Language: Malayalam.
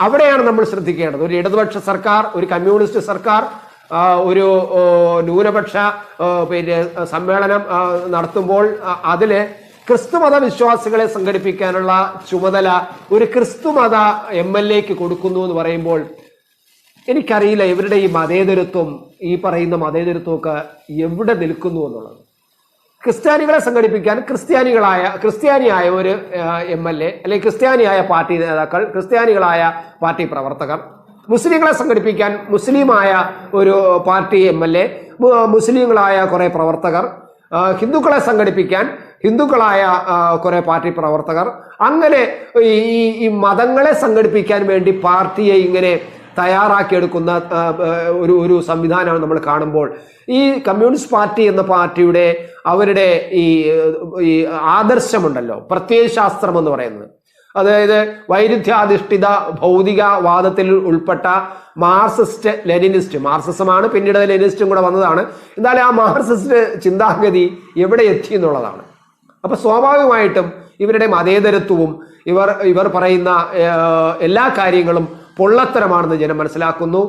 അവിടെയാണ് നമ്മൾ ശ്രദ്ധിക്കേണ്ടത്. ഒരു ഇടതുപക്ഷ സർക്കാർ, ഒരു കമ്മ്യൂണിസ്റ്റ് സർക്കാർ ഒരു ന്യൂനപക്ഷ പിന്നെ സമ്മേളനം നടത്തുമ്പോൾ അതില് ക്രിസ്തുമത വിശ്വാസികളെ സംഘടിപ്പിക്കാനുള്ള ചുമതല ഒരു ക്രിസ്തുമത MLA-ക്ക് കൊടുക്കുന്നു എന്ന് പറയുമ്പോൾ എനിക്കറിയില്ല ഇവരുടെ ഈ മതേതരത്വം, ഈ പറയുന്ന മതേതരത്വമൊക്കെ എവിടെ നിൽക്കുന്നു എന്നുള്ളത്. ക്രിസ്ത്യാനികളെ സംഘടിപ്പിക്കാൻ ക്രിസ്ത്യാനിയായ ഒരു MLA അല്ലെങ്കിൽ ക്രിസ്ത്യാനിയായ പാർട്ടി നേതാക്കൾ, ക്രിസ്ത്യാനികളായ പാർട്ടി പ്രവർത്തകർ, മുസ്ലിങ്ങളെ സംഘടിപ്പിക്കാൻ മുസ്ലിമായ ഒരു പാർട്ടി MLA, മുസ്ലിങ്ങളായ കുറെ പ്രവർത്തകർ, ഹിന്ദുക്കളെ സംഘടിപ്പിക്കാൻ ഹിന്ദുക്കളായ കുറെ പാർട്ടി പ്രവർത്തകർ, അങ്ങനെ ഈ മതങ്ങളെ സംഘടിപ്പിക്കാൻ വേണ്ടി പാർട്ടിയെ ഇങ്ങനെ തയ്യാറാക്കിയെടുക്കുന്ന ഒരു സംവിധാനമാണ് നമ്മൾ കാണുമ്പോൾ ഈ കമ്മ്യൂണിസ്റ്റ് പാർട്ടി എന്ന പാർട്ടിയുടെ അവരുടെ ഈ ആദർശമുണ്ടല്ലോ, പ്രത്യയശാസ്ത്രം എന്ന് പറയുന്നത്, അതായത് വൈരുദ്ധ്യാധിഷ്ഠിത ഭൗതികവാദത്തിൽ ഉൾപ്പെട്ട മാർക്സിസ്റ്റ് ലെനിനിസ്റ്റ്, മാർക്സിസമാണ് പിന്നീട് ലെനിനിസ്റ്റും കൂടെ വന്നതാണ്, എന്നാലും ആ മാർക്സിസ്റ്റ് ചിന്താഗതി എവിടെ എത്തി എന്നുള്ളതാണ്. അപ്പൊ സ്വാഭാവികമായിട്ടും ഇവരുടെ മതേതരത്വവും ഇവർ പറയുന്ന എല്ലാ കാര്യങ്ങളും പൊള്ളത്തരമാണെന്ന് ജനം മനസ്സിലാക്കുന്നു.